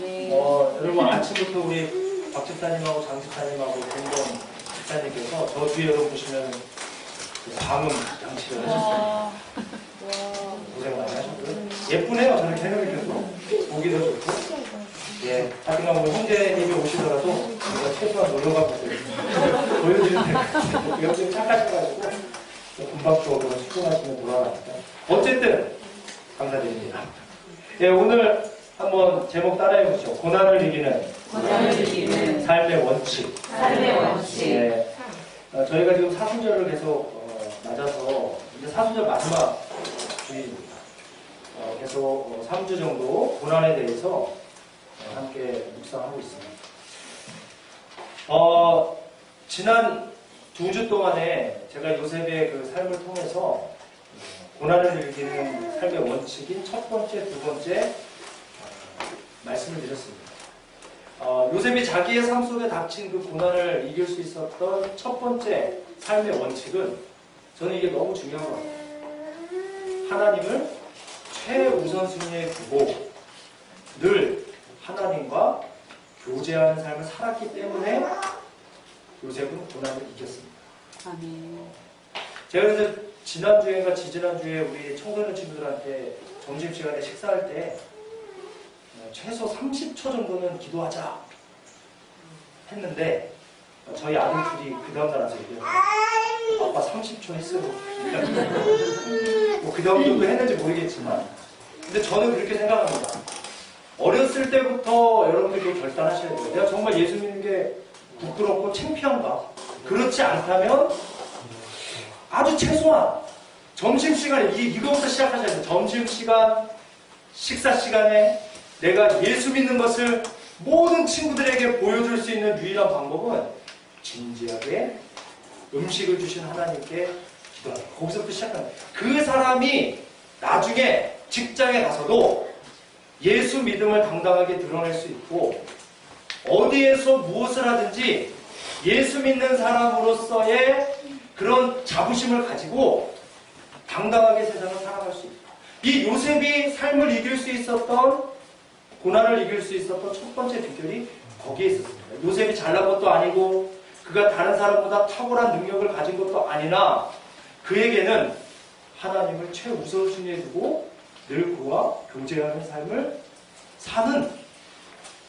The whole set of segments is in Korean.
여러분 아침부터 우리 박 집사님하고 장 집사님하고 댕동 집사님께서 저 뒤에 여러분 보시면 방음 장치를 하셨어요. 고생 많이 하셨고요. 예쁘네요. 저는 해놓으셔서 보기도 좋고. 예, 하여간 오늘 형제님이 오시더라도 우리가 최소한 놀러가고 보여드리는 이거 좀 착하셔가지고 금방 쪽으로 수긍하시면 돌아가니까. 어쨌든 감사드립니다. 예, 오늘 한번 제목 따라해 보시죠. 고난을 이기는 삶의 원칙. 예, 저희가 지금 사순절을 계속 맞아서 이제 사순절 마지막 주일입니다. 계속 3주 정도 고난에 대해서 함께 묵상하고 있습니다. 지난 2주 동안에 제가 요셉의 그 삶을 통해서 고난을 이기는 삶의 원칙인 첫 번째, 두 번째 말씀을 드렸습니다. 요셉이 자기의 삶 속에 닥친 그 고난을 이길 수 있었던 첫 번째 삶의 원칙은 저는 이게 너무 중요한 것 같아요. 하나님을 최우선순위에 두고 늘 하나님과 교제하는 삶을 살았기 때문에 요셉은 고난을 이겼습니다. 아멘. 제가 그래서 지난주인가 지지난주에 우리 청소년 친구들한테 점심시간에 식사할 때 최소 30초 정도는 기도하자 했는데 저희 아들들이 그 다음날 와서 얘기해요. 아빠 30초 했어요. 뭐 그 다음 정도 했는지 모르겠지만 근데 저는 그렇게 생각합니다. 어렸을 때부터 여러분들이 결단하셔야 돼요. 내가 정말 예수 믿는 게 부끄럽고 창피한가? 그렇지 않다면 아주 최소한 점심시간에 이거부터 시작하셔야 돼요. 점심시간, 식사시간에 내가 예수 믿는 것을 모든 친구들에게 보여줄 수 있는 유일한 방법은 진지하게 음식을 주신 하나님께 기도하는 거예요. 거기서부터 시작합니다. 그 사람이 나중에 직장에 가서도 예수 믿음을 당당하게 드러낼 수 있고 어디에서 무엇을 하든지 예수 믿는 사람으로서의 그런 자부심을 가지고 당당하게 세상을 살아갈 수 있다. 이 요셉이 삶을 이길 수 있었던 고난을 이길 수 있었던 첫 번째 비결이 거기에 있었습니다. 요셉이 잘난 것도 아니고 그가 다른 사람보다 탁월한 능력을 가진 것도 아니나 그에게는 하나님을 최우선순위에 두고 늘 그와 교제하는 삶을 사는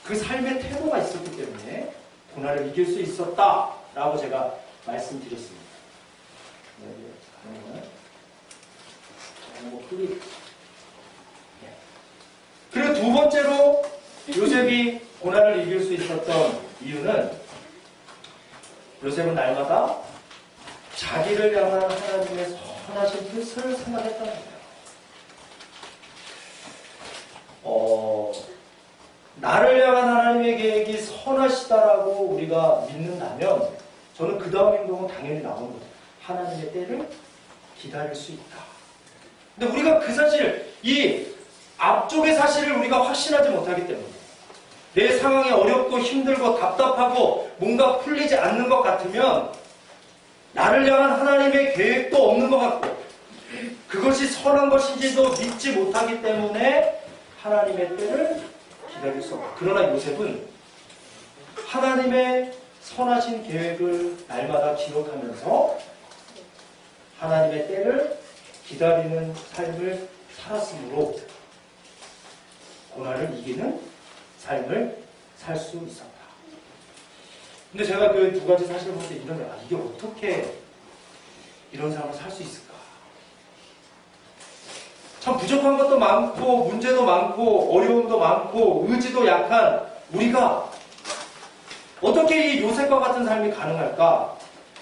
그 삶의 태도가 있었기 때문에 고난을 이길 수 있었다라고 제가 말씀드렸습니다. 그리고 두 번째로 요셉이 고난을 이길 수 있었던 이유는 요셉은 날마다 자기를 향한 하나님의 선하신 뜻을 생각했다는 거예요. 나를 향한 하나님의 계획이 선하시다라고 우리가 믿는다면 저는 그 다음 행동은 당연히 나오는 거예요. 하나님의 때를 기다릴 수 있다. 근데 우리가 그 사실, 이 앞쪽의 사실을 우리가 확신하지 못하기 때문에 내 상황이 어렵고 힘들고 답답하고 뭔가 풀리지 않는 것 같으면 나를 향한 하나님의 계획도 없는 것 같고 그것이 선한 것인지도 믿지 못하기 때문에 하나님의 때를 기다릴 수 없다. 그러나 요셉은 하나님의 선하신 계획을 날마다 기록하면서 하나님의 때를 기다리는 삶을 살았으므로 고난을 이기는 삶을 살 수 있었다. 근데 제가 그 두 가지 사실을 볼 때 이게 어떻게 이런 삶을 살 수 있을까? 참 부족한 것도 많고 문제도 많고 어려움도 많고 의지도 약한 우리가 어떻게 이 요셉과 같은 삶이 가능할까?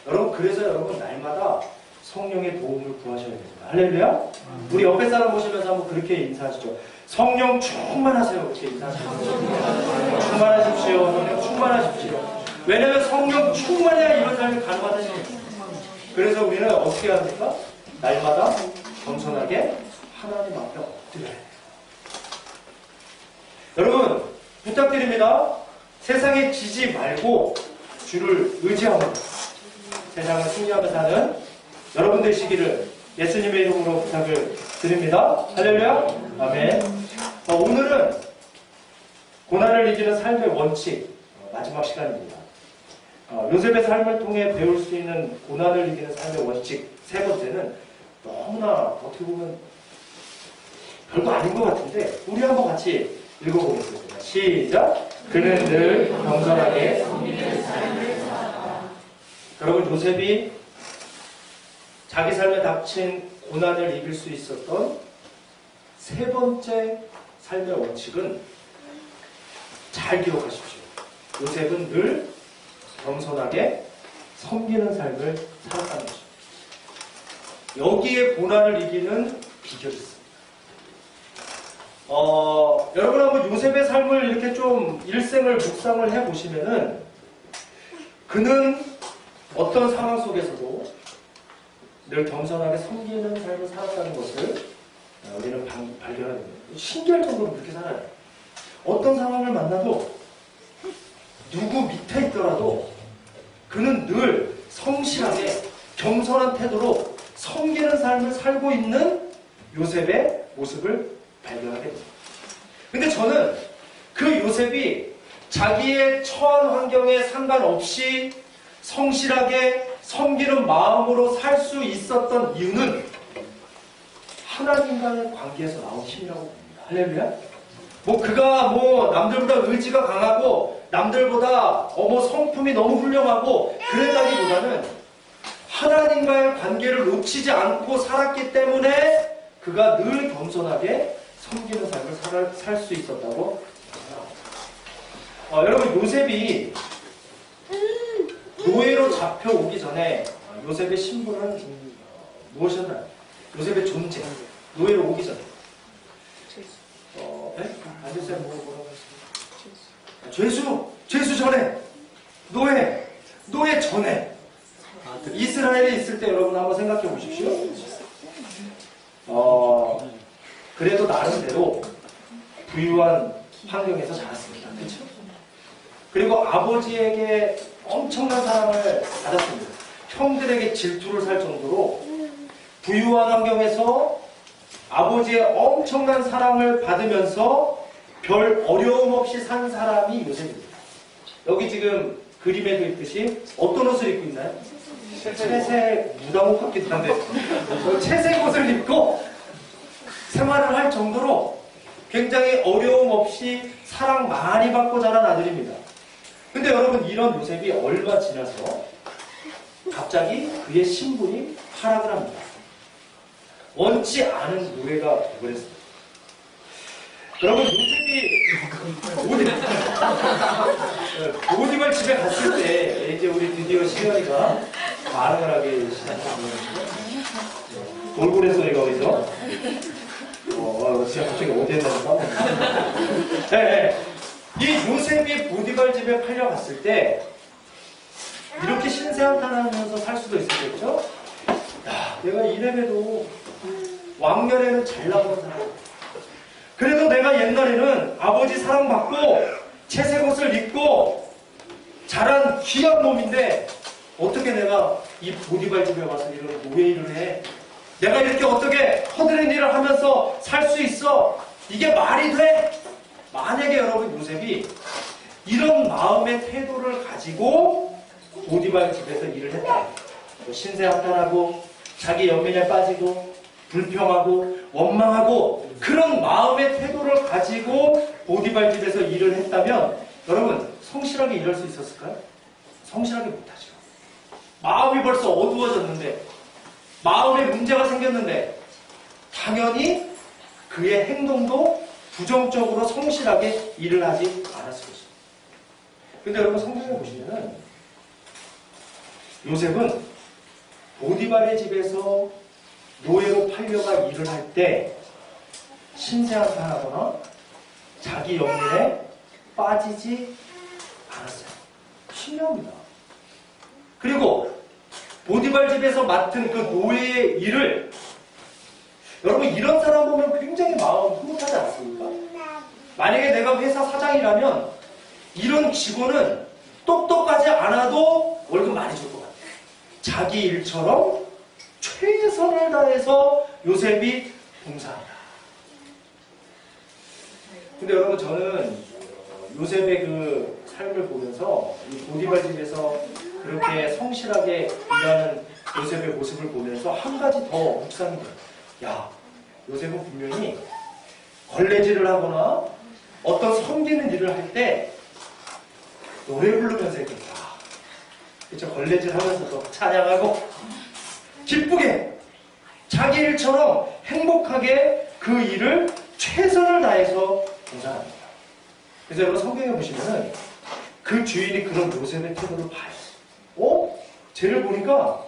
여러분 그래서 여러분 날마다 성령의 도움을 구하셔야 됩니다. 할렐루야? 우리 옆에 사람 보시면서 한번 그렇게 인사하시죠. 성령 충만하세요. 그렇게 인사하시죠. 충만하십시오. 성령 충만하십시오. 왜냐하면 성령 충만해야 이런 삶이 가능하다는 거예요. 그래서 우리는 어떻게 합니까? 날마다 겸손하게 하나님 앞에 엎드려야 돼요. 여러분 부탁드립니다. 세상에 지지 말고 주를 의지하고 세상을 승리하며 사는 여러분 되시기를 예수님의 이름으로 부탁을 드립니다. 할렐루야. 아멘. 오늘은 고난을 이기는 삶의 원칙, 마지막 시간입니다. 요셉의 삶을 통해 배울 수 있는 고난을 이기는 삶의 원칙 세 번째는 너무나 어떻게 보면 별거 아닌 것 같은데 우리 한번 같이 읽어보겠습니다. 시작! 그는 늘 겸손하게 섬기는 삶을 살았다. 여러분, 요셉이 자기 삶에 닥친 고난을 이길 수 있었던 세 번째 삶의 원칙은 잘 기억하십시오. 요셉은 늘 겸손하게 섬기는 삶을 살았다는 것입니다. 여기에 고난을 이기는 비결이 있습니다. 여러분 한번 요셉의 삶을 이렇게 좀 일생을 묵상을 해보시면은 그는 어떤 상황 속에서도 늘 겸손하게 섬기는 삶을 살았다는 것을 우리는 발견하게 됩니다. 신기할 정도로 그렇게 살아요. 어떤 상황을 만나도 누구 밑에 있더라도 그는 늘 성실하게 겸손한 태도로 섬기는 삶을 살고 있는 요셉의 모습을 발견하게 됩니다. 근데 저는 그 요셉이 자기의 처한 환경에 상관없이 성실하게 섬기는 마음으로 살 수 있었던 이유는 하나님과의 관계에서 나온 힘이라고 봅니다. 할렐루야. 그가 남들보다 의지가 강하고 남들보다 성품이 너무 훌륭하고 그랬다기보다는 하나님과의 관계를 놓치지 않고 살았기 때문에 그가 늘 겸손하게 섬기는 삶을 살 수 있었다고 생각합니다. 여러분, 요셉이 노예로 잡혀오기 전에 요셉의 신분은 무엇이었나요? 요셉의 존재, 노예로 오기 전에 안녕하세요. 뭐라고 했습니까? 죄수 전에, 노예 전에. 이스라엘에 있을 때 여러분 한번 생각해 보십시오. 그래도 나름대로 부유한 환경에서 자랐습니다. 그렇죠? 그리고 아버지에게 엄청난 사랑을 받았습니다. 형들에게 질투를 살 정도로 부유한 환경에서 아버지의 엄청난 사랑을 받으면서 별 어려움 없이 산 사람이 요셉입니다. 여기 지금 그림에도 있듯이 어떤 옷을 입고 있나요? 채색 무당옷 같기도 한데 채색 옷을 입고 생활을 할 정도로 굉장히 어려움 없이 사랑 많이 받고 자란 아들입니다. 근데 여러분, 이런 요셉이 얼마 지나서 갑자기 그의 신분이 하락을 합니다. 원치 않은 노예가 되버렸습니다. 여러분, 요셉이 보디발 집에 갔을 때 이제 우리 드디어 시연이가 반응을 하기 시작합니다. 돌고래 소리가 어디서? 제가 갑자기 어디에 나서 까먹었네. 네. 이 요셉이 보디발 집에 팔려갔을 때 이렇게 신세한탄하면서 살 수도 있었겠죠? 내가 이래봬도 왕년에는 잘 나가는 사람. 그래도 내가 옛날에는 아버지 사랑받고 채색 옷을 입고 자란 귀한 놈인데 어떻게 내가 이 보디발 집에 와서 이런 노예 일을 해? 내가 이렇게 어떻게 허드렛 일을 하면서 살 수 있어? 이게 말이 돼? 만약에 여러분 요셉이 이런 마음의 태도를 가지고 보디발 집에서 일을 했다. 신세한탄하고 자기 연민에 빠지고 불평하고 원망하고 그런 마음의 태도를 가지고 보디발 집에서 일을 했다면 여러분 성실하게 일할 수 있었을까요? 성실하게 못하죠. 마음이 벌써 어두워졌는데 마음에 문제가 생겼는데 당연히 그의 행동도 부정적으로 성실하게 일을 하지 않았을 것입니다. 근데 여러분 성경에 보시면은 요셉은 보디발의 집에서 노예로 팔려가 일을 할 때 신세한탄하거나 자기 연민에 빠지지 않았어요. 신기합니다. 그리고 보디발 집에서 맡은 그 노예의 일을 여러분 이런 사람 보면 굉장히 마음 흐뭇하지 않습니까? 만약에 내가 회사 사장이라면 이런 직원은 똑똑하지 않아도 월급 많이 줄 것 같아요. 자기 일처럼 최선을 다해서 요셉이 봉사한다. 근데 여러분 저는 요셉의 그 삶을 보면서 이 보디발 집에서 그렇게 성실하게 일하는 요셉의 모습을 보면서 한 가지 더 묵상이 돼요. 야, 요셉은 분명히 걸레질을 하거나 어떤 섬기는 일을 할 때 노래 부르면서 했겠다. 그쵸? 걸레질 하면서도 찬양하고 기쁘게 자기 일처럼 행복하게 그 일을 최선을 다해서 봉사합니다. 그래서 여러분 성경에 보시면은 그 주인이 그런 요셉의 태도를 봐요. 쟤를 보니까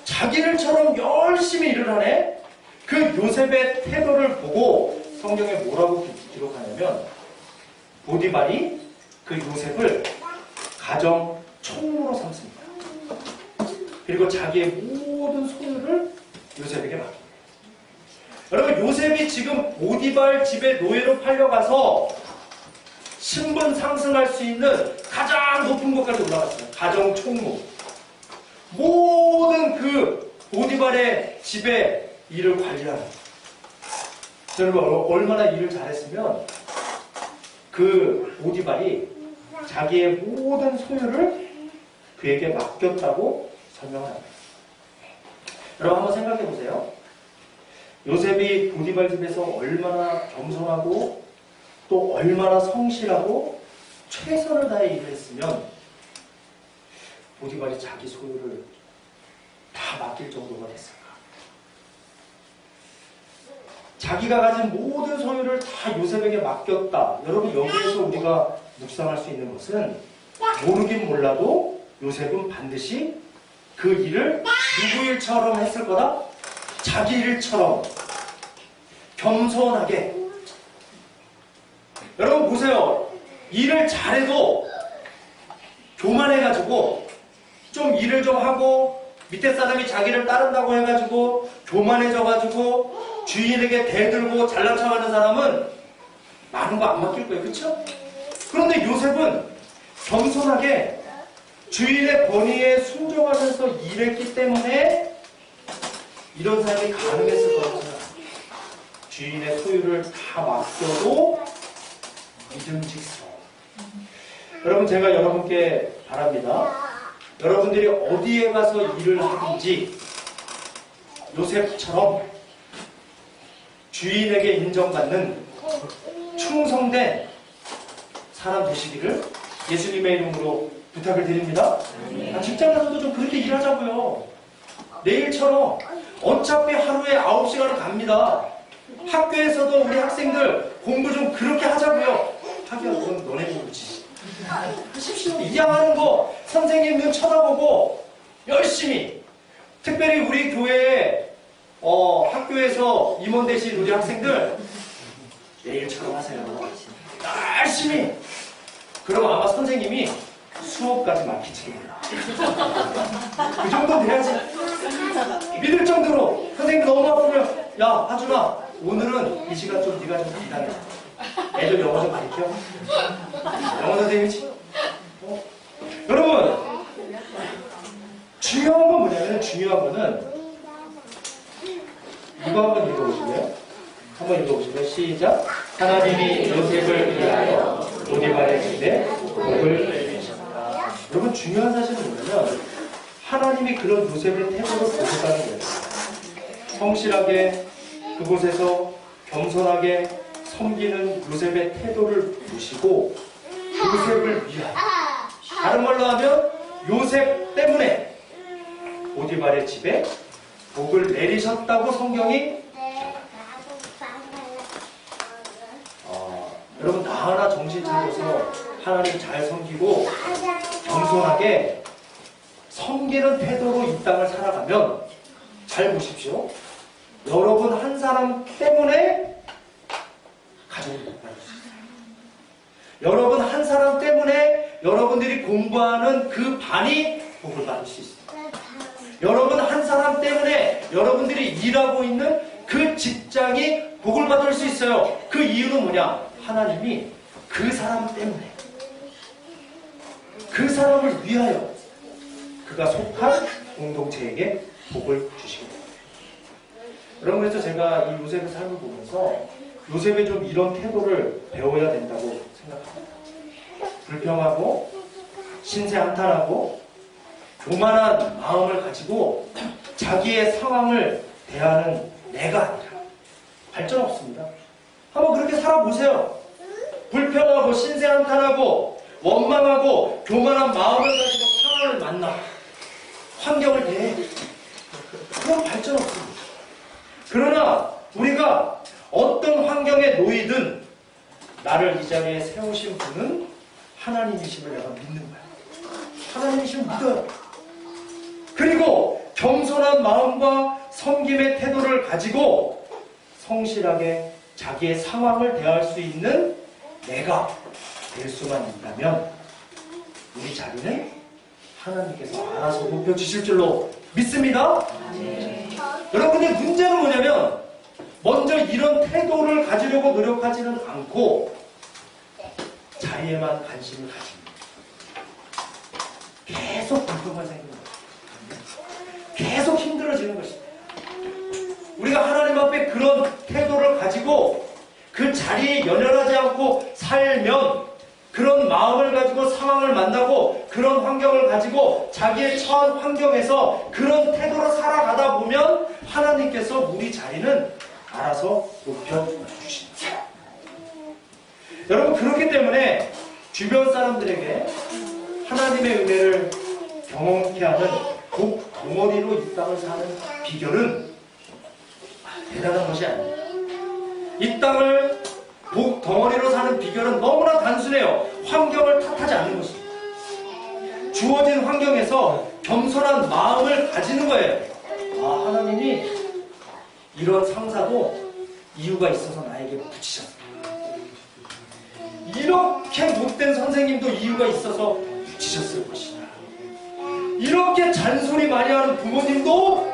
자기 일처럼 열심히 일을 하네? 그 요셉의 태도를 보고 성경에 뭐라고 기록하냐면 보디발이 그 요셉을 가정 총무로 삼습니다. 그리고 자기의 모든 소유를 요셉에게 맡깁니다. 여러분 요셉이 지금 보디발 집의 노예로 팔려가서 신분 상승할 수 있는 가장 높은 곳까지 올라갔어요. 가정 총무. 모든 그 보디발의 집의 일을 관리하는. 여러분 얼마나 일을 잘했으면 그 보디발이 자기의 모든 소유를 그에게 맡겼다고 설명합니다. 여러분 한번 생각해 보세요. 요셉이 보디발 집에서 얼마나 겸손하고 또 얼마나 성실하고 최선을 다해 일을 했으면 보디발이 자기 소유를 다 맡길 정도가 됐을까? 자기가 가진 모든 소유를 다 요셉에게 맡겼다. 여러분 여기에서 우리가 묵상할 수 있는 것은 모르긴 몰라도 요셉은 반드시 그 일을 누구 일처럼 했을 거다? 자기 일처럼 겸손하게. 여러분 보세요. 일을 잘해도 교만해가지고 좀 일을 좀 하고 밑에 사람이 자기를 따른다고 해가지고 교만해져가지고 주인에게 대들고 잘난 척하는 사람은 많은 거 안 맡길 거예요. 그렇죠? 그런데 요셉은 겸손하게 주인의 권위에 순종하면서 일했기 때문에 이런 사람이 가능했을 거라고 생각합니다. 주인의 소유를 다 맡겨도 믿음직스러워. 여러분 제가 여러분께 바랍니다. 여러분들이 어디에 가서 일을 하든지 요셉처럼 주인에게 인정받는 충성된 사람 되시기를 예수님의 이름으로 부탁을 드립니다. 직장 가서도 좀 그렇게 일하자고요. 내일처럼 어차피 하루에 9시간을 갑니다. 학교에서도 우리 학생들 공부 좀 그렇게 하자고요. 하기야 그건 너네 모르지. 하십시오. 이양하는 거 선생님 눈 쳐다보고 열심히. 특별히 우리 교회에 학교에서 임원 되신 우리 학생들 내일처럼 하세요. 열심히. 그럼 아마 선생님이 수업까지 맡기지 몰라. 그 정도 돼야지. 믿을 정도로 선생님 너무 아프면 야 하준아 오늘은 이 시간 좀 네가 좀 기다려. 애들 영어 좀 가르쳐. 영어 선생님이지. 여러분 중요한 건 뭐냐면 중요한 거는 이거 한번 읽어보실래요? 한번 읽어보실래요? 시작. 하나님이 요셉을 위하여 보디발의 집에 복을 내리셨다. 여러분 중요한 사실은 뭐냐면 하나님이 그런 요셉의 태도를 보셨다는 거예요. 성실하게 그곳에서 겸손하게 섬기는 요셉의 태도를 보시고 요셉을 위하여, 다른 말로 하면 요셉 때문에 보디발의 집에 복을 내리셨다고 성경이. 여러분 나 하나 정신 차려서 하나님 잘 섬기고 겸손하게 섬기는 태도로 이 땅을 살아가면 잘 보십시오. 여러분 한 사람 때문에 가정을 못 받을 수 있어요. 여러분 한 사람 때문에 여러분들이 공부하는 그 반이 복을 받을 수 있어요. 여러분 한 사람 때문에 여러분들이 일하고 있는 그 직장이 복을 받을 수 있어요. 그 이유는 뭐냐? 하나님이 그 사람 때문에 그 사람을 위하여 그가 속한 공동체에게 복을 주십니다. 여러분 그래서 제가 이 요셉의 삶을 보면서 요셉의 좀 이런 태도를 배워야 된다고 생각합니다. 불평하고 신세한탄하고 교만한 마음을 가지고 자기의 상황을 대하는 내가 아니라 발전 없습니다. 한번 그렇게 살아보세요. 불평하고 신세한탄하고 원망하고 교만한 마음을 가지고 상황을 만나 환경을 대해. 그럼 발전 없습니다. 그러나 우리가 어떤 환경에 놓이든 나를 이 자리에 세우신 분은 하나님이심을 내가 믿는 거야. 하나님이심을 믿어요. 그리고 겸손한 마음과 섬김의 태도를 가지고 성실하게 자기의 상황을 대할 수 있는 내가 될 수만 있다면 우리 자리는 하나님께서 알아서 높여주실 줄로 믿습니다. 여러분의 문제는 뭐냐면 먼저 이런 태도를 가지려고 노력하지는 않고 자리에만 관심을 가집니다. 계속 불평만 생기는 거예요. 계속 힘들어지는 것입니다. 우리가 하나님 앞에 그런 태도를 가지고 그 자리에 연연하지 않고 살면 그런 마음을 가지고 상황을 만나고 그런 환경을 가지고 자기의 처한 환경에서 그런 태도로 살아가다 보면 하나님께서 우리 자리는 알아서 높여주십니다. 여러분 그렇기 때문에 주변 사람들에게 하나님의 은혜를 경험케 하는 복 덩어리로 이 땅을 사는 비결은 대단한 것이 아닙니다. 이 땅을 복 덩어리로 사는 비결은 너무나 단순해요. 환경을 탓하지 않는 것입니다. 주어진 환경에서 겸손한 마음을 가지는 거예요. 아, 하나님이 이런 상사도 이유가 있어서 나에게 붙이셨다. 이렇게 못된 선생님도 이유가 있어서 붙이셨을 것이다. 이렇게 잔소리 많이 하는 부모님도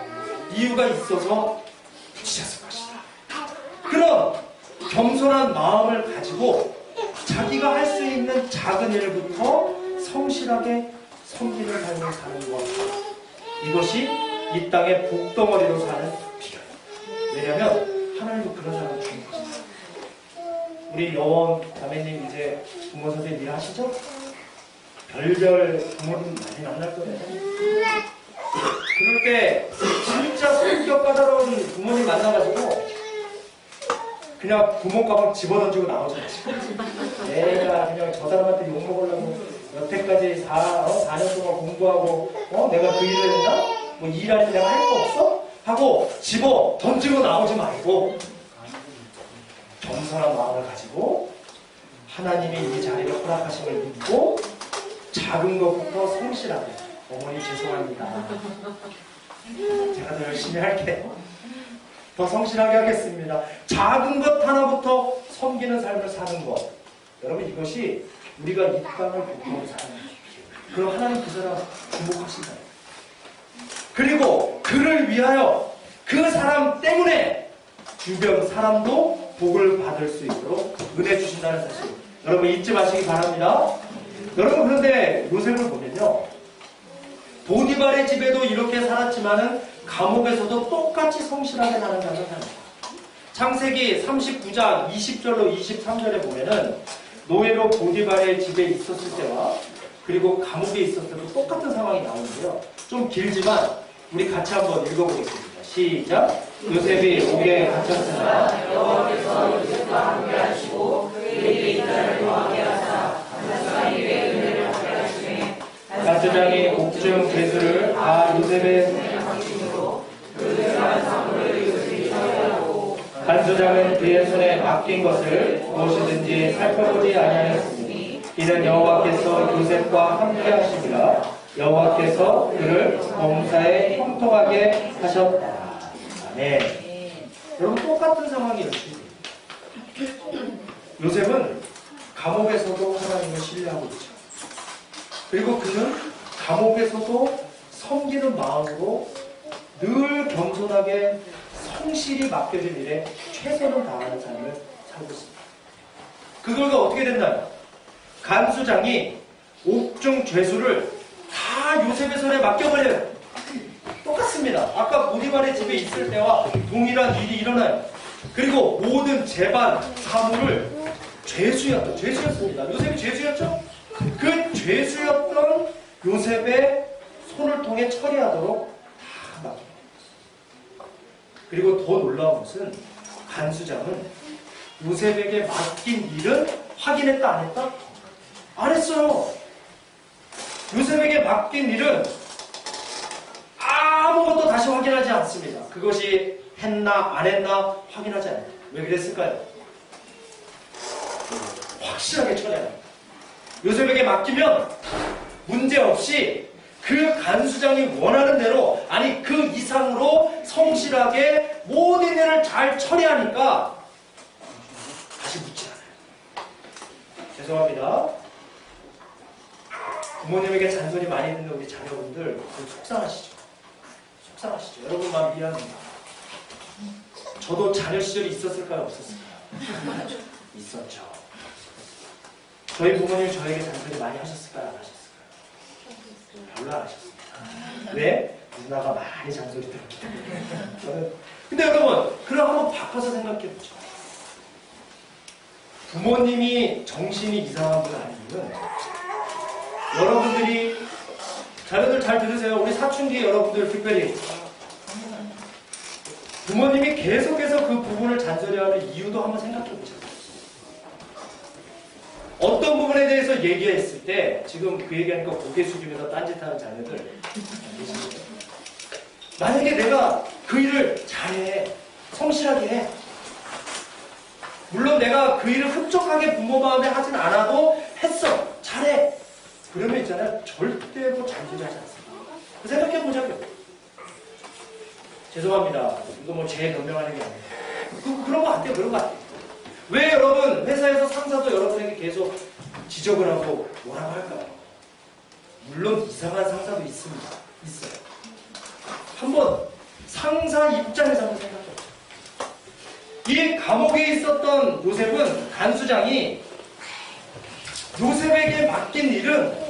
이유가 있어서 붙이셨을 것이다. 그런 겸손한 마음을 가지고 자기가 할 수 있는 작은 일부터 성실하게 섬기는 삶을 사는 것. 이것이 이 땅의 복덩어리로 사는 비결입니다. 왜냐하면 하나님도 그런 사람을 주는 것입니다. 우리 여원 자매님 이제 부모 선생님 일하시죠? 별별 부모님 많이 만날 거예요. 그럴 때 진짜 성격 까다로운 부모님 만나가지고 그냥 부모 가방 집어던지고 나오지 마시고 내가 그냥 저 사람한테 욕먹으려고 여태까지 4년 동안 공부하고 내가 그 일을 했나? 뭐 일 아니면 내가 할 거 없어? 하고 집어 던지고 나오지 말고 겸손한 마음을 가지고 하나님이 이 자리를 허락하심을 믿고 작은 것부터 성실하게 어머니 죄송합니다. 제가 더 열심히 할게요. 더 성실하게 하겠습니다. 작은 것 하나부터 섬기는 삶을 사는 것. 여러분 이것이 우리가 이 땅을 복음으로 사는 거예요. 그럼 하나님 그 사람 주목하신다. 그리고 그를 위하여 그 사람 때문에 주변 사람도 복을 받을 수 있도록 은혜 주신다는 사실. 여러분 잊지 마시기 바랍니다. 여러분 그런데 요셉을 보면요. 보디발의 집에도 이렇게 살았지만은 감옥에서도 똑같이 성실하게 사는 자를 삽니다. 창세기 39장 20절로 23절에 보면은 노예로 보디발의 집에 있었을 때와 그리고 감옥에 있었을 때도 똑같은 상황이 나오는데요. 좀 길지만 우리 같이 한번 읽어보겠습니다. 시작. 요셉이 옥에 갇혔으나 여호와께서 요셉과 함께 하시고 그에게 인자를 더하게 하사 간수장이 위에 은혜를 받게 하시매 간수장이 옥중 괴수를 다 요셉의 손에 맡기므로 그 죄한 사물을 요셉이 처리하고 간수장은 그의 손에 맡긴 것을 무엇이든지 살펴보지 아니하였으니 이는 여호와께서 요셉과 함께 하심이라. 여호와께서 그를 범사에 형통하게 하셨다. 아멘. 여러분 똑같은 상황이에요. 요셉은 감옥에서도 하나님을 신뢰하고 있죠. 그리고 그는 감옥에서도 섬기는 마음으로 늘 겸손하게 성실히 맡겨진 일에 최선을 다하는 삶을 살고 있습니다. 그 결과 어떻게 됐나요? 간수장이 옥중 죄수를 다 요셉의 손에 맡겨버려요. 똑같습니다. 아까 보디발의 집에 있을 때와 동일한 일이 일어나요. 그리고 모든 재반 사물을 죄수였습니다. 요셉이 죄수였죠? 그 죄수였던 요셉의 손을 통해 처리하도록 다 맡깁니다. 그리고 더 놀라운 것은 간수장은 요셉에게 맡긴 일은 확인했다 안 했다? 안 했어요. 요셉에게 맡긴 일은 아무것도 다시 확인하지 않습니다. 그것이 했나 안 했나 확인하지 않아요. 왜 그랬을까요? 확실하게 처리합니다. 요셉에게 맡기면 문제없이 그 간수장이 원하는 대로, 아니 그 이상으로 성실하게 모든 일을 잘 처리하니까 다시 묻지 않아요. 죄송합니다. 부모님에게 잔소리 많이 듣는 우리 자녀분들 속상하시죠? 속상하시죠? 여러분만 미안합니다. 저도 자녀 시절이 있었을까요? 없었을까요? 있었죠. 저희 부모님 저에게 잔소리 많이 하셨을까요? 안 하셨을까요? 별로 안 하셨습니다. 왜? 누나가 많이 잔소리 들었기 때문에. 저는. 근데 여러분, 그럼 한번 바꿔서 생각해보죠. 부모님이 정신이 이상한 분 아니면 여러분들이, 자녀들 잘 들으세요. 우리 사춘기 여러분들 특별히 부모님이 계속해서 그 부분을 잔소리하는 이유도 한번 생각해보세요. 어떤 부분에 대해서 얘기했을 때, 지금 그 얘기하니까 고개 숙이면서 딴짓하는 자녀들 계십니다. 만약에 내가 그 일을 잘해, 성실하게 해, 물론 내가 그 일을 흡족하게 부모 마음에 하진 않아도 했어, 잘해, 그러면 있잖아요, 절대로 잔소리하지 않습니다. 생각해보자고요. 죄송합니다. 이거 뭐 제 변명하는 게 아니에요. 그런 거 안 돼요. 그런 거 안 돼요. 왜 여러분 회사에서 상사도 여러분에게 계속 지적을 하고 뭐라고 할까요? 물론 이상한 상사도 있습니다. 있어요. 한번 상사 입장에서 한번 생각해보세요. 이 감옥에 있었던 요셉은, 간수장이 요셉에게 맡긴 일은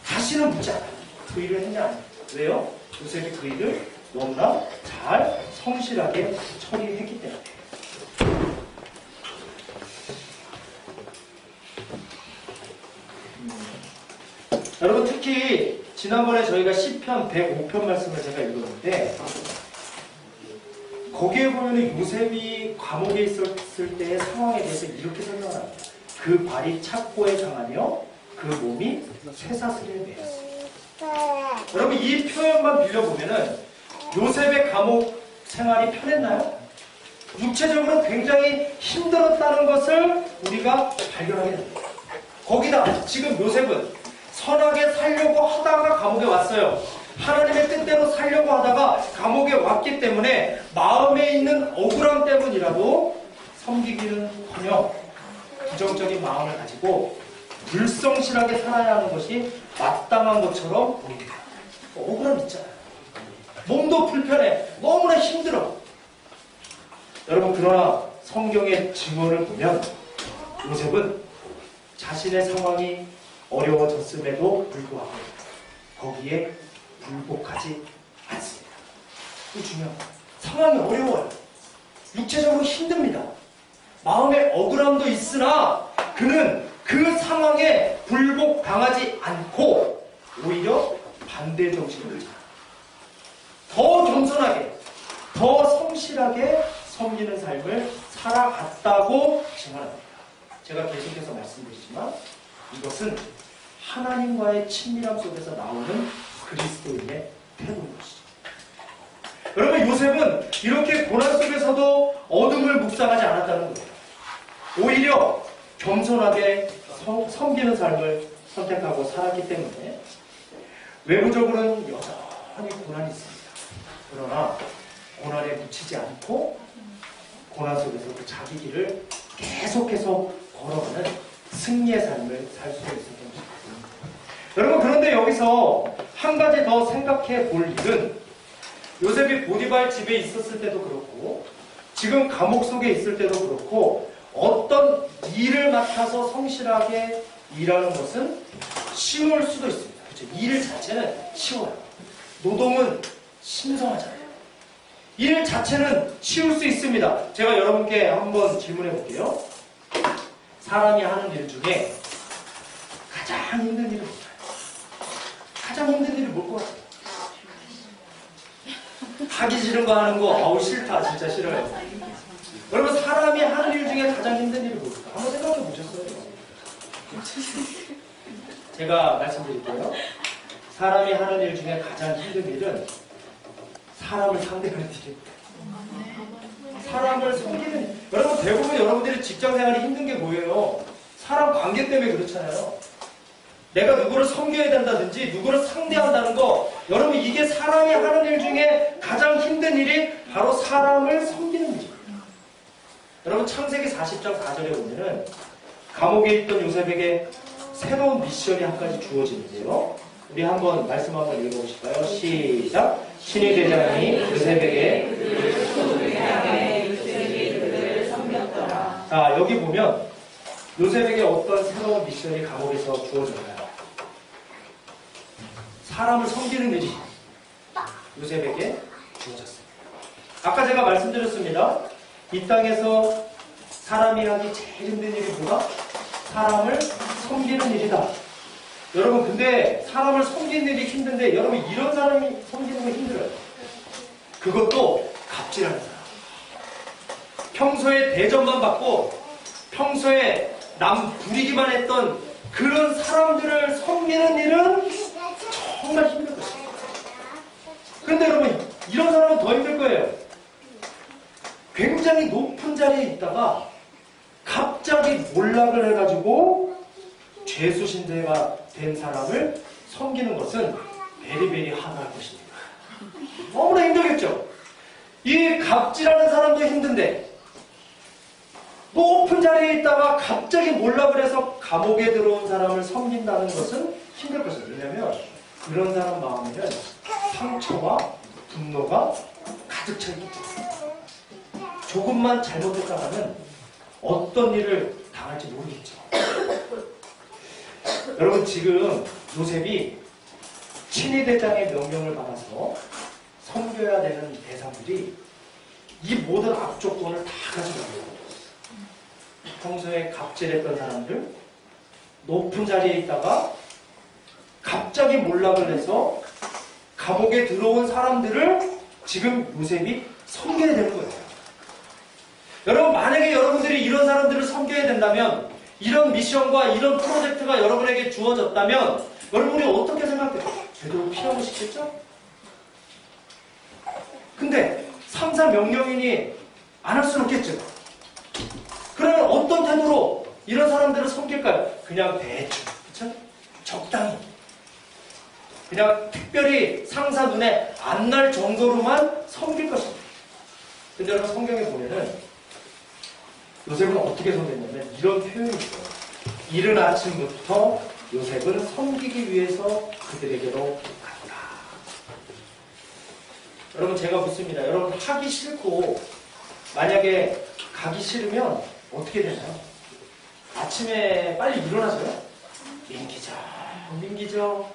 다시는 묻지 않아요. 그 일을 했냐 안 했냐. 왜요? 요셉이 그 일을 너무나 잘 성실하게 처리했기 때문에. 여러분, 특히 지난번에 저희가 시편 105편 말씀을 제가 읽었는데, 거기에 보면 요셉이 감옥에 있었을 때의 상황에 대해서 이렇게 설명을 합니다. 그 발이 착고에 상하며 그 몸이 쇠사슬에 매였습니다. 여러분, 이 표현만 빌려보면은 요셉의 감옥 생활이 편했나요? 육체적으로 굉장히 힘들었다는 것을 우리가 발견하게 됩니다. 거기다 지금 요셉은 선하게 살려고 하다가 감옥에 왔어요. 하나님의 뜻대로 살려고 하다가 감옥에 왔기 때문에 마음에 있는 억울함 때문이라도 섬기기는커녕 부정적인 마음을 가지고 불성실하게 살아야 하는 것이 마땅한 것처럼 보입니다. 억울함 있잖아요. 몸도 불편해. 너무나 힘들어. 여러분, 그러나 성경의 증언을 보면 요셉은 자신의 상황이 어려워졌음에도 불구하고 거기에 굴복하지 않습니다. 그 중요한 거예요. 상황이 어려워요. 육체적으로 힘듭니다. 마음에 억울함도 있으나 그는 그 상황에 굴복당하지 않고 오히려 반대 정신을 가져요. 더 겸손하게, 더 성실하게 섬기는 삶을 살아갔다고 증언합니다. 제가 계속해서 말씀드리지만 이것은 하나님과의 친밀함 속에서 나오는 그리스도인의 태도인 것이죠. 여러분, 요셉은 이렇게 고난 속에서도 어둠을 묵상하지 않았다는 거예요. 오히려 겸손하게 섬기는 삶을 선택하고 살았기 때문에 외부적으로는 여전히 고난이 있습니다. 그러나 고난에 묻히지 않고 고난 속에서도 자기 길을 계속해서 걸어가는 승리의 삶을 살 수 있었던 것입니다. 여러분, 그런데 여기서 한 가지 더 생각해 볼 일은 요셉이 보디발 집에 있었을 때도 그렇고 지금 감옥 속에 있을 때도 그렇고 어떤 일을 맡아서 성실하게 일하는 것은 쉬울 수도 있습니다. 그렇죠? 일 자체는 쉬워요. 노동은 신성하잖아요. 일 자체는 쉬울 수 있습니다. 제가 여러분께 한번 질문해 볼게요. 사람이 하는 일 중에 가장 힘든 일은 뭘까요? 가장 힘든 일이 뭘 것 같아요? 하기 싫은 거 하는 거, 아우 싫다, 진짜 싫어요. 여러분, 사람이 하는 일 중에 가장 힘든 일이 뭘까? 한번 생각해 보셨어요? 제가 말씀드릴게요. 사람이 하는 일 중에 가장 힘든 일은 사람을 상대하는 일입니다. 사람을 섬기는, 여러분, 대부분 여러분들이 직장 생활이 힘든 게 뭐예요? 사람 관계 때문에 그렇잖아요. 내가 누구를 섬겨야 된다든지 누구를 상대한다는 거, 여러분, 이게 사람이 하는 일 중에 가장 힘든 일이 바로 사람을 섬기는 일이에요. 여러분, 창세기 40장 4절에 보면은 감옥에 있던 요셉에게 새로운 미션이 한 가지 주어지는데요. 우리 한번 말씀 한번 읽어보실까요? 시작. 신이 대장이 요셉에게 자, 여기 보면 요셉에게 어떤 새로운 미션이 감옥에서 주어졌나요? 사람을 섬기는 일이 요셉에게 주어졌어요. 아까 제가 말씀드렸습니다. 이 땅에서 사람이 하기 제일 힘든 일이 뭐다? 사람을 섬기는 일이다. 여러분, 근데 사람을 섬기는 일이 힘든데, 여러분, 이런 사람이 섬기는 거 힘들어요. 그것도 갑질하는 사람. 평소에 대접만 받고 평소에 남 부리기만 했던 그런 사람들을 섬기는 일은 정말 힘들 것입니다. 그런데 여러분, 이런 사람은 더 힘들 거예요. 굉장히 높은 자리에 있다가 갑자기 몰락을 해가지고 죄수신대가 된 사람을 섬기는 것은 베리베리 하드할 것입니다. 너무나 힘들겠죠? 이 갑질하는 사람도 힘든데 높은 자리에 있다가 갑자기 몰락을 해서 감옥에 들어온 사람을 섬긴다는 것은 힘들 것입니다. 왜냐하면 그런 사람 마음에는 상처와 분노가 가득 차 있기 때문에 조금만 잘못했다가는 어떤 일을 당할지 모르겠죠. 여러분, 지금 요셉이 친위대장의 명령을 받아서 섬겨야 되는 대상들이 이 모든 악조건을 다 가지고 있어요. 평소에 갑질했던 사람들, 높은 자리에 있다가 갑자기 몰락을 해서 감옥에 들어온 사람들을 지금 요셉이 섬겨야 되는 거예요. 여러분, 만약에 여러분들이 이런 사람들을 섬겨야 된다면, 이런 미션과 이런 프로젝트가 여러분에게 주어졌다면 여러분이 어떻게 생각해요? 제대로 피하고 싶겠죠? 근데 상사 명령이니 안 할 수는 없겠죠. 그러면 어떤 태도로 이런 사람들을 섬길까요? 그냥 대충, 그쵸? 적당히. 그냥 특별히 상사 눈에 안 날 정도로만 섬길 것입니다. 근데 여러분, 성경에 보면은 요셉은 어떻게 섬겼냐면 이런 표현이 있어요. 이른 아침부터 요셉은 섬기기 위해서 그들에게로 갔다. 여러분, 제가 묻습니다. 여러분, 하기 싫고 만약에 가기 싫으면 어떻게 되나요? 아침에 빨리 일어나서요? 민기죠.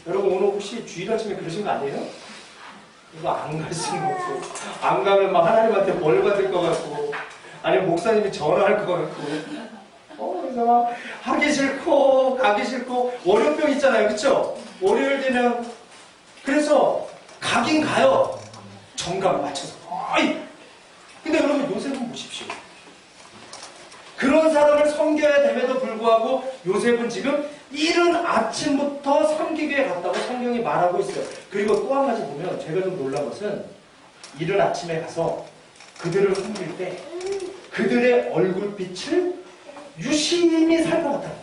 여러분, 오늘 혹시 주일 아침에 그러신 거 아니에요? 이거 안 가시는 거 같고, 안 가면 막 하나님한테 벌 받을 것 같고, 아니면 목사님이 전화할 것 같고, 그래서 막 하기 싫고 가기 싫고, 월요병 있잖아요, 그쵸? 월요일 되면 그래서 가긴 가요. 정각 맞춰서. 근데 여러분, 요셉은 보십시오. 그런 사람을 섬겨야 됨에도 불구하고 요셉은 지금 이른 아침부터 섬기기 위해 갔다고 성경이 말하고 있어요. 그리고 또 한 가지 보면 제가 좀 놀란 것은 이른 아침에 가서 그들을 섬길 때 그들의 얼굴빛을 유심히 살펴봤다는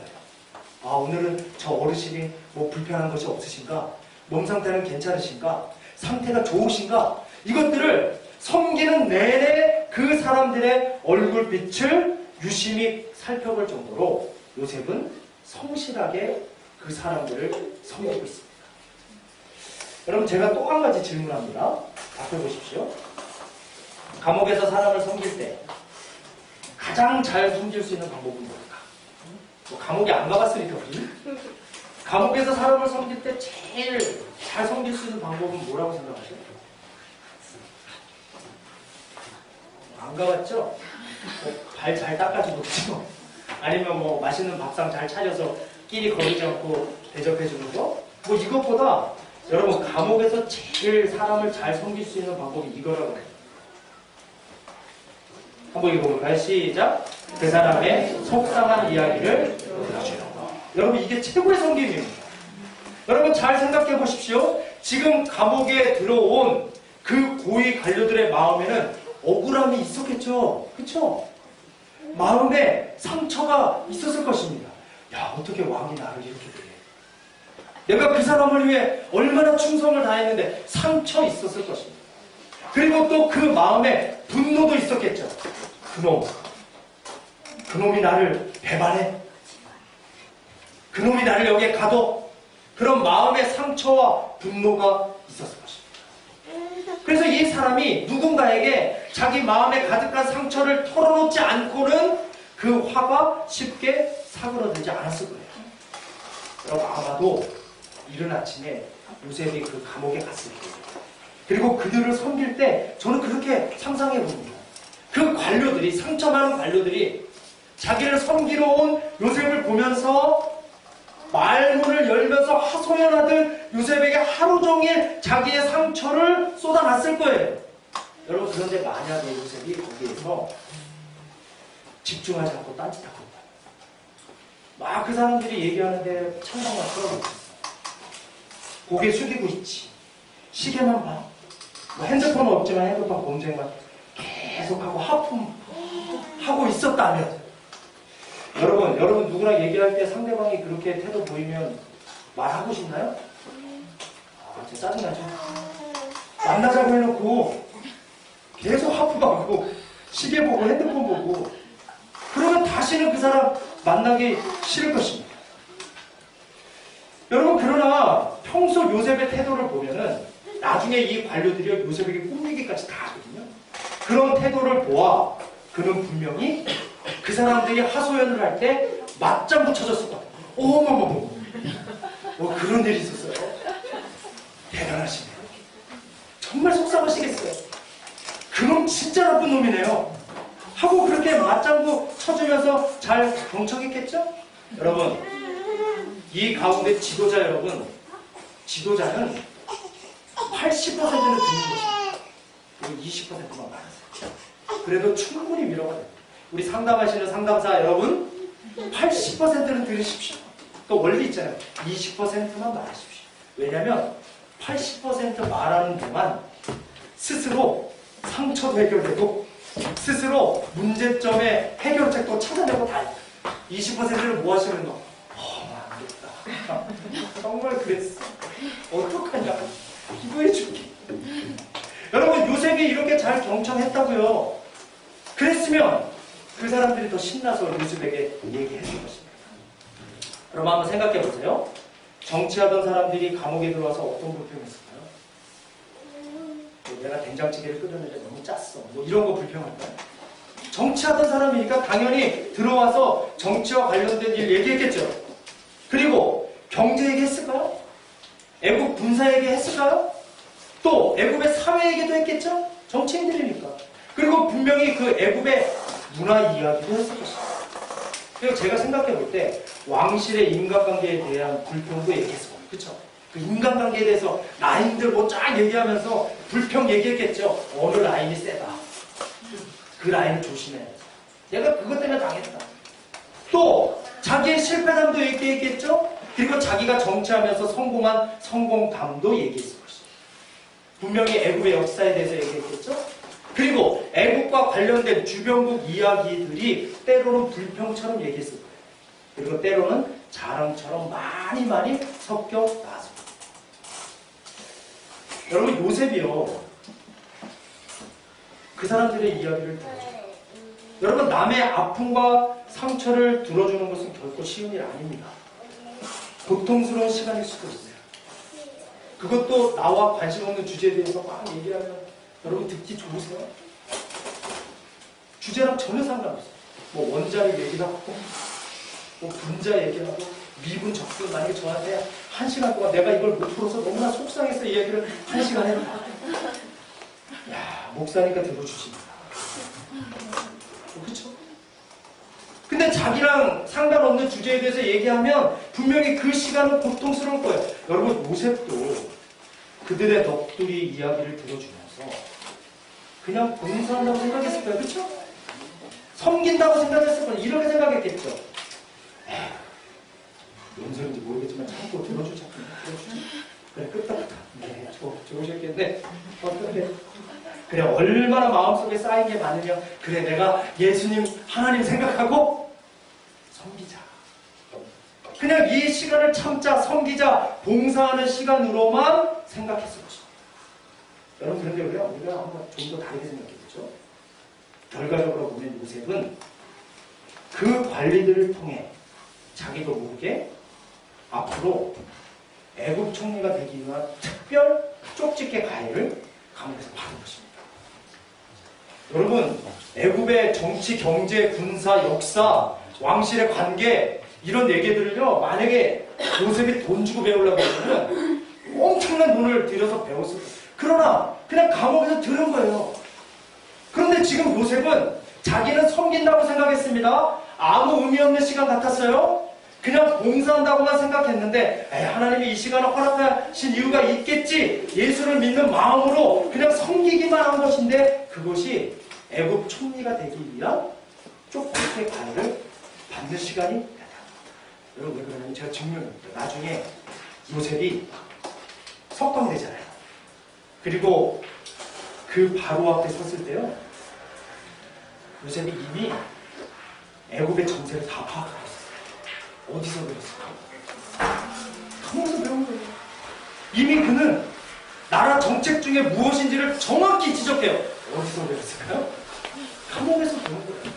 거예요. 오늘은 저 어르신이 뭐 불편한 것이 없으신가? 몸 상태는 괜찮으신가? 상태가 좋으신가? 이것들을 섬기는 내내 그 사람들의 얼굴빛을 유심히 살펴볼 정도로 요셉은 성실하게 그 사람들을 섬기고 있습니다. 여러분, 제가 또 한 가지 질문합니다. 앞에 보십시오. 감옥에서 사람을 섬길 때 가장 잘 섬길 수 있는 방법은 뭘까? 감옥에 안 가봤으니까 우리 감옥에서 사람을 섬길 때 제일 잘 섬길 수 있는 방법은 뭐라고 생각하세요? 안 가봤죠? 발 잘 닦아주고, 그죠? 아니면 뭐 맛있는 밥상 잘 차려서 끼리 거리지 않고 대접해 주는 거? 뭐 이것보다 여러분 감옥에서 제일 사람을 잘 섬길 수 있는 방법이 이거라고 해요. 한번 읽어볼까요? 시작! 그 사람의 속상한 이야기를 들어주는 거. 여러분 이게 최고의 섬김입니다. 여러분 잘 생각해 보십시오. 지금 감옥에 들어온 그 고위 관료들의 마음에는 억울함이 있었겠죠. 그렇죠? 마음에 상처가 있었을 것입니다. 야, 어떻게 왕이 나를 이렇게 대해? 내가 그 사람을 위해 얼마나 충성을 다했는데 상처 있었을 것입니다. 그리고 또 그 마음에 분노도 있었겠죠. 그놈이 나를 배반해? 그놈이 나를 여기에 가둬? 그런 마음의 상처와 분노가 있었을 것입니다. 그래서 이 사람이 누군가에게 자기 마음에 가득한 상처를 털어놓지 않고는 그 화가 쉽게 사그러들지 않았을 거예요. 여러분 아마도 이른 아침에 요셉이 그 감옥에 갔을 거예요. 그리고 그들을 섬길 때 저는 그렇게 상상해 봅니다. 그 관료들이, 상처 많은 관료들이 자기를 섬기러 온 요셉을 보면서 말문을 열면서 하소연하듯 요셉에게 하루 종일 자기의 상처를 쏟아놨을 거예요. 여러분 그런데 만약에 요셉이 거기에서 집중하지 않고 딴짓하고 막 그 사람들이 얘기하는데 창밖만 틀어놓고 있어. 고개 숙이고 있지. 시계만 봐. 뭐 핸드폰은 없지만 핸드폰 검색만 계속하고 하품하고 있었다면 여러분 누구랑 얘기할 때 상대방이 그렇게 태도 보이면 말하고 싶나요? 아, 진짜 짜증나죠? 만나자고 해놓고 계속 하품하고 시계 보고 핸드폰 보고 그러면 다시는 그 사람 만나기 싫을 것입니다. 여러분 그러나 평소 요셉의 태도를 보면은 나중에 이 관료들이 요셉에게 꾸미기까지 다 하거든요. 그런 태도를 보아 그는 분명히 그 사람들이 하소연을 할 때 맞장구 쳐졌을 것 같아요. 어머머머. 그런 일이 있었어요. 대단하시네요. 정말 속상하시겠어요. 그놈 진짜 나쁜 놈이네요. 하고 그렇게 맞장구 쳐주면서 잘 경청했겠죠? 여러분, 이 가운데 지도자 여러분, 지도자는 80%는 듣는 것입니다. 그리고 20%만 말하세요. 그래도 충분히 위로가 됩니다. 우리 상담하시는 상담사 여러분 80%는 들으십시오. 또 원리 있잖아요. 20%만 말하십시오. 왜냐하면 80% 말하는 동안 스스로 상처도 해결되고 스스로 문제점의 해결책도 찾아내고 다 20%를 뭐 하시는 거? 안 됐다. 정말 그랬어. 어떡하냐. 기도해 줄게. 여러분 요셉이 이렇게 잘 경청했다고요. 그랬으면 그 사람들이 더 신나서 요셉에게 얘기했을 것입니다. 그럼 한번 생각해 보세요. 정치하던 사람들이 감옥에 들어와서 어떤 불평했을까요? 내가 된장찌개를 끓였는데 너무 짰어. 뭐 이런 거 불평할까요? 정치하던 사람이니까 당연히 들어와서 정치와 관련된 일 얘기했겠죠. 그리고 경제 얘기했을까요? 애국 군사 얘기했을까요? 또 애국의 사회 얘기도 했겠죠? 정치인들이니까. 그리고 분명히 그 애국의 문화 이야기도 했을 것입니다. 그리고 제가 생각해 볼 때 왕실의 인간관계에 대한 불평도 얘기했을 거예요. 그렇죠? 그 인간관계에 대해서 라인들 뭐 쫙 얘기하면서 불평 얘기했겠죠. 어느 라인이 세다. 그 라인을 조심해. 내가 그것 때문에 당했다. 또 자기의 실패담도 얘기했겠죠. 그리고 자기가 정치하면서 성공한 성공담도 얘기했을 것입니다. 분명히 애국의 역사에 대해서 얘기했겠죠. 그리고 애국과 관련된 주변국 이야기들이 때로는 불평처럼 얘기했을 거예요. 그리고 때로는 자랑처럼 많이 섞여 나왔습니다. 여러분 요셉이요. 그 사람들의 이야기를 들어줘요. 여러분 남의 아픔과 상처를 들어주는 것은 결코 쉬운 일 아닙니다. 고통스러운 시간일 수도 있어요. 그것도 나와 관심 없는 주제에 대해서 막 얘기하면 여러분 듣기 좋으세요? 주제랑 전혀 상관없어요. 뭐 원자력 얘기도 하고 뭐 분자 얘기하고 미분 적분 만약에 저한테 1시간 동안 내가 이걸 못 풀어서 너무나 속상해서 이 얘기를 1시간 해도 야 목사니까 들어주십니다. 그렇죠? 근데 근데 자기랑 상관없는 주제에 대해서 얘기하면 분명히 그 시간은 고통스러울 거예요. 여러분, 요셉도 그들의 넋두리 이야기를 들어주면서 그냥 봉사한다고 생각했을 거예요. 그렇죠? 섬긴다고 생각했을 거예요. 이렇게 생각했겠죠. 뭔 소리인지 모르겠지만 참고 들어주자. 그래, 끄떡끄떡. 네, 좋으셨겠네. 그래, 얼마나 마음속에 쌓인 게 많으면, 그래, 내가 예수님, 하나님 생각하고 섬기자. 그냥 이 시간을 참자, 섬기자, 봉사하는 시간으로만 생각했을 것입니다. 여러분, 그런데 우리가 한번 좀 더 다르게 생각해보죠. 결과적으로 보면 요셉은 그 관리들을 통해 자기도 모르게 앞으로 애굽 총리가 되기 위한 특별 쪽집게 가해를 감옥에서 받은 것입니다. 여러분, 애굽의 정치, 경제, 군사, 역사, 왕실의 관계 이런 얘기들을요, 만약에 요셉이 돈 주고 배우려고 하면 엄청난 돈을 들여서 배웠을 거예요. 그러나 그냥 감옥에서 들은 거예요. 그런데 지금 요셉은 자기는 섬긴다고 생각했습니다. 아무 의미 없는 시간 같았어요. 그냥 봉사한다고만 생각했는데 하나님이 이 시간을 허락하신 이유가 있겠지. 예수를 믿는 마음으로 그냥 섬기기만 한 것인데 그것이 애굽 총리가 되기 위한 쪽집게 가해를 받는 시간이 됐다. 여러분, 왜 그러냐면 제가 증명합니다. 나중에 요셉이 석방되잖아요. 그리고 그 바로 앞에 섰을 때요, 요셉이 이미 애굽의 정세를 다 파악하고 있었어요. 어디서 배웠을까? 감옥에서 배운 거예요. 이미 그는 나라 정책 중에 무엇인지를 정확히 지적해요. 어디서 배웠을까요? 감옥에서 배운 거예요.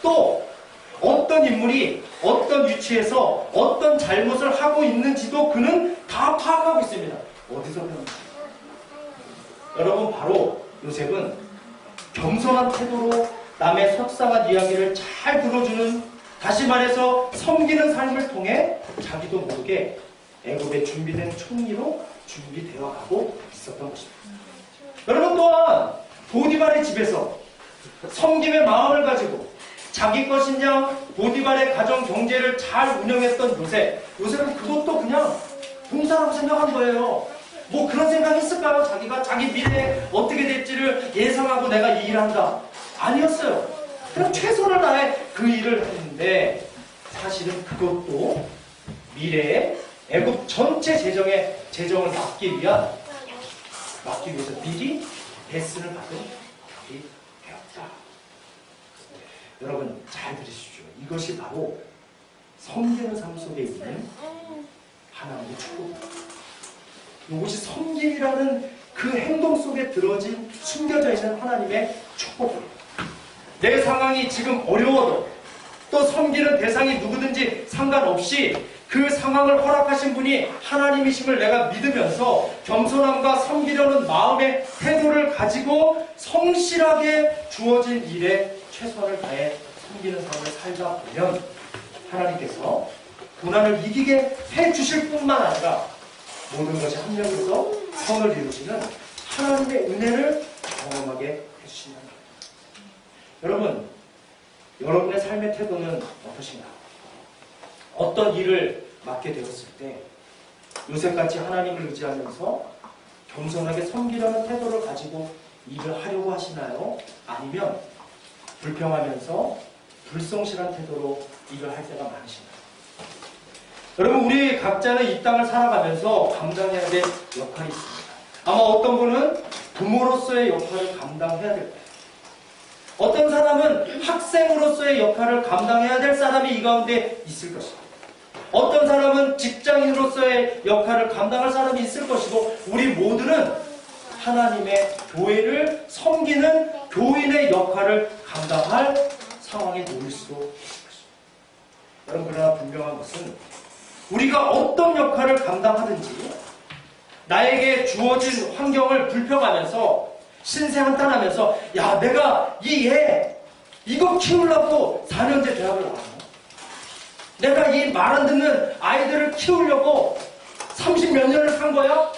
또 어떤 인물이 어떤 위치에서 어떤 잘못을 하고 있는지도 그는 다 파악하고 있습니다. 어디서 배웠는지. 여러분, 바로 요셉은 겸손한 태도로 남의 속상한 이야기를 잘 들어주는, 다시 말해서 섬기는 삶을 통해 자기도 모르게 애굽에 준비된 총리로 준비되어 가고 있었던 것입니다. 여러분, 또한 보디발의 집에서 섬김의 마음을 가지고 자기 것인 양 보디발의 가정 경제를 잘 운영했던 요셉은 그것도 그냥 봉사라고 생각한 거예요. 뭐 그런 생각이 있을까요? 자기가 자기 미래에 어떻게 될지를 예상하고 내가 이 일을 한다. 아니었어요. 그냥 최선을 다해 그 일을 했는데 사실은 그것도 미래에 애굽 전체 재정을 막기 위해서 미리 레슨을 받은 격이 되었다. 여러분, 잘 들으십시오. 이것이 바로 섬기는 삶 속에 있는 하나님의 축복입니다. 이것이 섬김이라는 그 행동 속에 숨겨져 있는 하나님의 축복입니다. 내 상황이 지금 어려워도 또 섬기는 대상이 누구든지 상관없이 그 상황을 허락하신 분이 하나님이심을 내가 믿으면서 겸손함과 섬기려는 마음의 태도를 가지고 성실하게 주어진 일에 최선을 다해 섬기는 삶을 살다 보면 하나님께서 고난을 이기게 해주실 뿐만 아니라 모든 것이 합력해서 선을 이루시는 하나님의 은혜를 경험하게 해주신다. 여러분, 여러분의 삶의 태도는 어떠신가요? 어떤 일을 맡게 되었을 때 요셉같이 하나님을 의지하면서 겸손하게 섬기려는 태도를 가지고 일을 하려고 하시나요? 아니면 불평하면서 불성실한 태도로 일을 할 때가 많으신가요? 여러분, 우리 각자는 이 땅을 살아가면서 감당해야 될 역할이 있습니다. 아마 어떤 분은 부모로서의 역할을 감당해야 될 거예요. 어떤 사람은 학생으로서의 역할을 감당해야 될 사람이 이 가운데 있을 것입니다. 어떤 사람은 직장인으로서의 역할을 감당할 사람이 있을 것이고, 우리 모두는 하나님의 교회를 섬기는 교인의 역할을 감당할 상황에 놓일 수도 있을 것입니다. 여러분, 그러나 분명한 것은 우리가 어떤 역할을 감당하든지 나에게 주어진 환경을 불평하면서 신세한탄하면서 야, 내가 이 애 이거 키우려고 4년제 대학을 나왔어. 내가 이 말 안 듣는 아이들을 키우려고 30몇 년을 산 거야?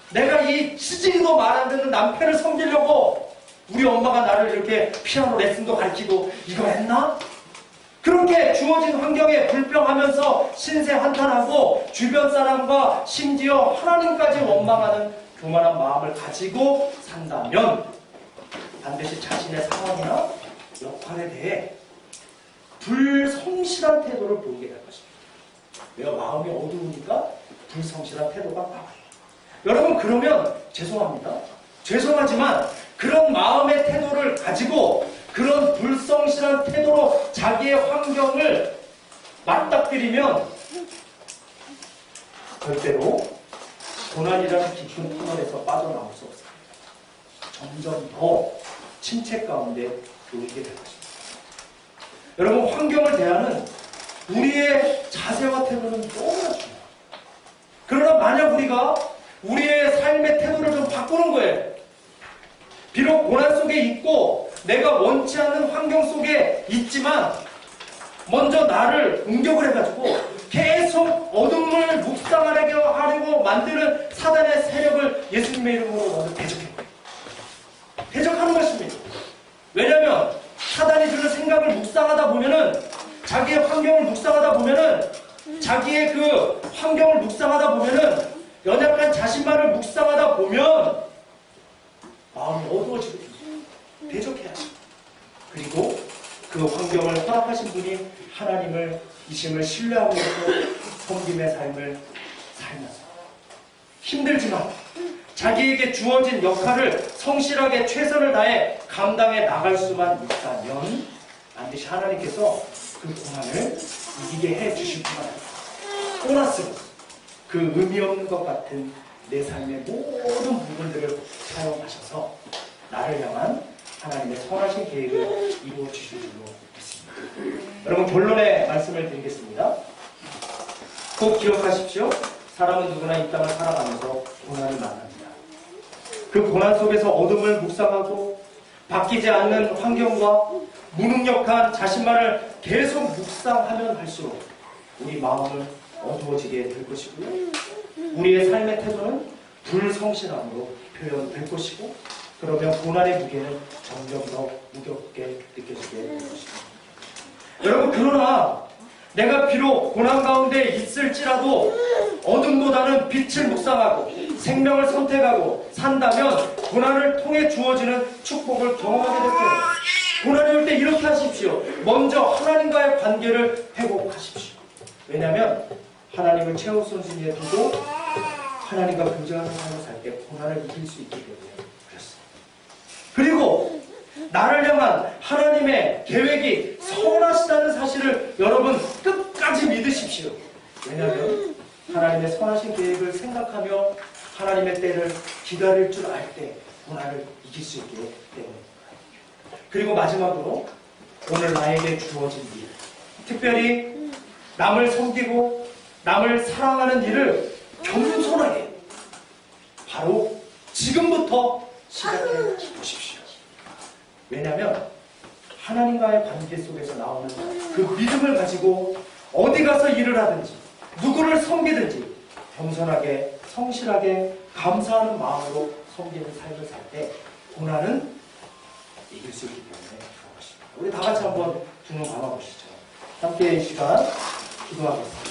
내가 이 시집도 말 안 듣는 남편을 섬기려고 우리 엄마가 나를 이렇게 피아노 레슨도 가르치고 이거 했나? 그렇게 주어진 환경에 불평하면서 신세 한탄하고 주변 사람과 심지어 하나님까지 원망하는 교만한 마음을 가지고 산다면 반드시 자신의 상황이나 역할에 대해 불성실한 태도를 보이게 될 것입니다. 왜요? 마음이 어두우니까 불성실한 태도가 나와요. 여러분, 그러면 죄송합니다. 죄송하지만 그런 마음의 태도를 가지고 그런 불성실한 태도로 자기의 환경을 맞닥뜨리면 절대로 고난이라는 깊은 터널에서 빠져나올 수 없습니다. 점점 더 침체 가운데 놓이게 될 것입니다. 여러분, 환경을 대하는 우리의 자세와 태도는 너무나 중요해요. 그러나 만약 우리가 우리의 삶의 태도를 좀 바꾸는 거예요. 비록 고난 속에 있고 내가 원치 않는 환경 속에 있지만 먼저 나를 공격을 해가지고 계속 어둠을 묵상하려고 만드는 사단의 세력을 예수님의 이름으로 먼저 대적해요. 대적하는 것입니다. 왜냐하면 사단이 주는 생각을 묵상하다 보면은 자기의 환경을 묵상하다 보면은 자기의 그 환경을 묵상하다 보면은 연약한 자신만을 묵상하다 보면 마음이 어두워지게 됩니다. 대적해야죠. 그리고 그 환경을 허락하신 분이 하나님을 이심을 신뢰하면서 섬김의 삶을 살면서 힘들지만 자기에게 주어진 역할을 성실하게 최선을 다해 감당해 나갈 수만 있다면 반드시 하나님께서 그 고난을 이기게 해주실 뿐만 아니라 보너스로 그 의미 없는 것 같은 내 삶의 모든 부분들을 사용하셔서 나를 향한 하나님의 선하신 계획을 이루어 주실 줄로 믿습니다. 여러분, 결론의 말씀을 드리겠습니다. 꼭 기억하십시오. 사람은 누구나 이 땅을 살아가면서 고난을 만납니다. 그 고난 속에서 어둠을 묵상하고 바뀌지 않는 환경과 무능력한 자신만을 계속 묵상하면 할수록 우리 마음은 어두워지게 될 것이고요. 우리의 삶의 태도는 불성실함으로 표현될 것이고, 그러면 고난의 무게는 점점 더 무겁게 느껴지게 될 것입니다. 여러분, 그러나 내가 비록 고난 가운데 있을지라도 어둠보다는 빛을 묵상하고 생명을 선택하고 산다면 고난을 통해 주어지는 축복을 경험하게 될 거예요. 고난이 올 때 이렇게 하십시오. 먼저 하나님과의 관계를 회복하십시오. 왜냐하면 하나님을 최우선순위에 두고 하나님과 교제하는 삶을 살 때 고난을 이길 수 있기 때문에 그렇습니다. 그리고 나를 향한 하나님의 계획이 선하시다는 사실을 여러분 끝까지 믿으십시오. 왜냐하면 하나님의 선하신 계획을 생각하며 하나님의 때를 기다릴 줄 알 때 고난을 이길 수 있기 때문입니다. 그리고 마지막으로 오늘 나에게 주어진 일, 특별히 남을 섬기고 남을 사랑하는 일을 겸손하게 바로 지금부터 시작해 보십시오. 왜냐하면 하나님과의 관계 속에서 나오는 그 믿음을 가지고 어디 가서 일을 하든지 누구를 섬기든지 겸손하게 성실하게 감사하는 마음으로 섬기는 삶을 살 때 고난은 이길 수 있기 때문에 그런 것입니다. 우리 다 같이 한번 두 눈 감아보시죠. 함께 이 시간 기도하겠습니다.